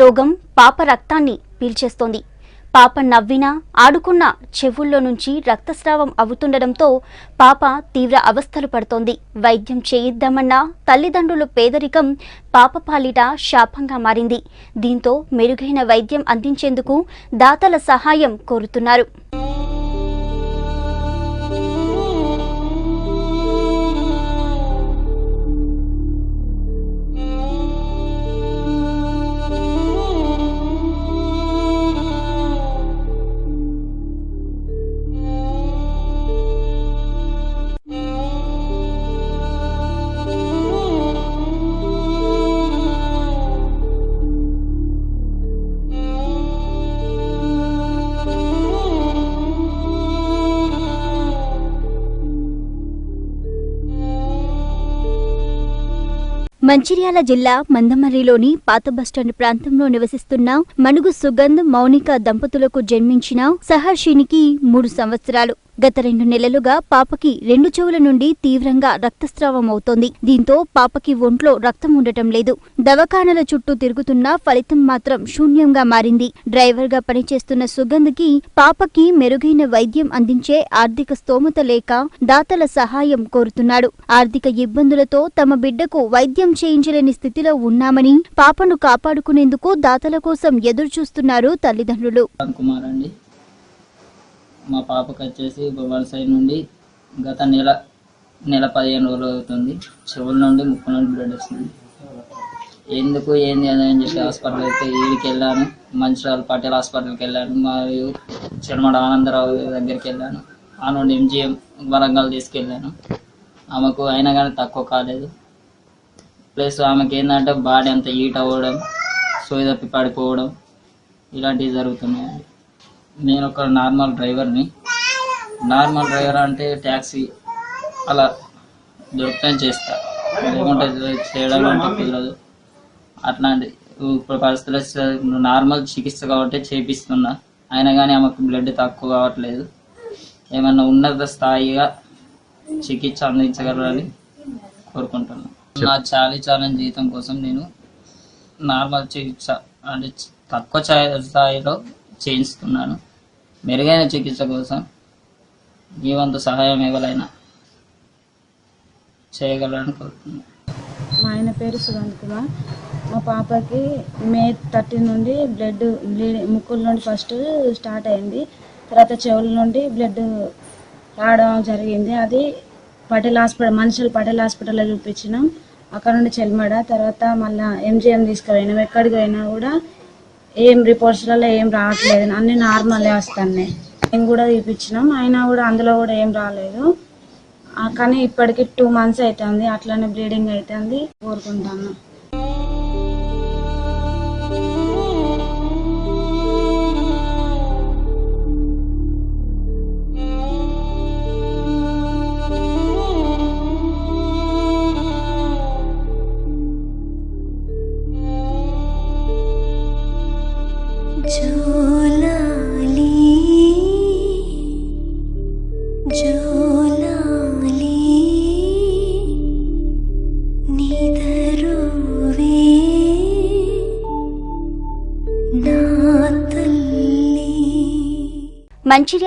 రోగం పాప రక్తాన్ని పీల్చేస్తోంది. పాప నవ్వినా ఆడుకున్న చెవుల్లో నుంచి రక్తస్రావం అవుతుండడంతో పాప తీవ్ర అవస్థలు పడుతోంది. వైద్యం చేయిద్దామన్నా తల్లిదండ్రుల పేదరికం పాప పాలిట శాపంగా మారింది. దీంతో మెరుగైన వైద్యం అందించేందుకు దాతల సహాయం కోరుతున్నారు. మంచిర్యాల జిల్లా మందమర్రిలోని పాత బస్టాండ్ ప్రాంతంలో నివసిస్తున్న మనుగు సుగంధ్ మౌనిక దంపతులకు జన్మించిన సహర్షినికి 3 సంవత్సరాలు. గత 2 నెలలుగా పాపకి 2 చెవుల నుండి తీవ్రంగా రక్తస్రావం అవుతోంది. దీంతో పాపకి ఒంట్లో రక్తం ఉండటం లేదు. దవాఖానల చుట్టూ తిరుగుతున్నా ఫలితం మాత్రం శూన్యంగా మారింది. డ్రైవర్ గా పనిచేస్తున్న సుగంధ్కి పాపకి మెరుగైన వైద్యం అందించే ఆర్థిక స్తోమత లేక దాతల సహాయం కోరుతున్నాడు. ఆర్థిక ఇబ్బందులతో తమ బిడ్డకు వైద్యం చేయించలేని స్థితిలో ఉన్నామని, పాపను కాపాడుకునేందుకు దాతల కోసం ఎదురు చూస్తున్నారు తల్లిదండ్రులు. మా పాపకు వచ్చేసి వన్ సైడ్ నుండి గత నెల 15 రోజులు అవుతుంది. చెవుల నుండి ముక్కు నుండి బ్లడ్ వస్తుంది. ఎందుకు ఏంది అని చెప్పి హాస్పిటల్ అయితే వీడికి వెళ్ళాను. మంచిర్యాల పటేల్ హాస్పిటల్కి వెళ్ళాను, మరియు చెడమడ ఆనందరావు దగ్గరికి వెళ్ళాను. ఆ నుండి MGM వరంగల్ తీసుకెళ్ళాను. ఆమెకు అయినా కానీ తక్కువ కాలేదు. ప్లస్ ఆమెకి ఏంటంటే బాడీ అంతా హీట్ అవ్వడం, సోయి తప్పి పడిపోవడం ఇలాంటివి జరుగుతున్నాయి. నేను ఒక నార్మల్ డ్రైవర్ని. నార్మల్ డ్రైవర్ అంటే ట్యాక్సీ అలా దొరుకుతాయని చేస్తా, లేకుంటే చేయడం అంటే కుదరదు. అట్లాంటి ఇప్పుడు పరిస్థితులు నార్మల్ చికిత్స కాబట్టి చేపిస్తున్నా. అయినా కానీ ఆమెకు బ్లడ్ తక్కువ కావట్లేదు. ఏమన్నా ఉన్నత స్థాయిగా చికిత్స అందించగలరని కోరుకుంటున్నాను. నా ఛాలెంజ్ జీతం కోసం నేను నార్మల్ చికిత్స అంటే తక్కువ స్థాయిలో చేయిస్తున్నాను. మెరుగైన చికిత్స కోసం మీ వంతు సహాయం ఎవరైనా చేయగలరని కోరుతున్నాను. మా ఆయన పేరు సుగంధ్ కుమార్. మా పాపకి May 30 నుండి బ్లడ్ ముక్కుల నుండి ఫస్ట్ స్టార్ట్ అయింది. తర్వాత చెవుల నుండి బ్లడ్ రావడం జరిగింది. అది పటేల్ హాస్పిటల్, మంచిర్యాల పటేల్ హాస్పిటల్లో చూపించినాం. అక్కడ నుండి చెల్మడ, తర్వాత మళ్ళీ MGM తీసుకుపోయినాం. ఎక్కడికి పోయినా కూడా ఏం రిపోర్ట్స్లలో ఏం రావట్లేదు, అన్నీ నార్మలే వస్తున్నాయి. మేము కూడా చూపించినాం, అయినా కూడా అందులో కూడా ఏం రాలేదు. కానీ ఇప్పటికి 2 months అవుతుంది, అట్లానే బ్లీడింగ్ అవుతుంది. కోరుకుంటాను. మంచిర్యాల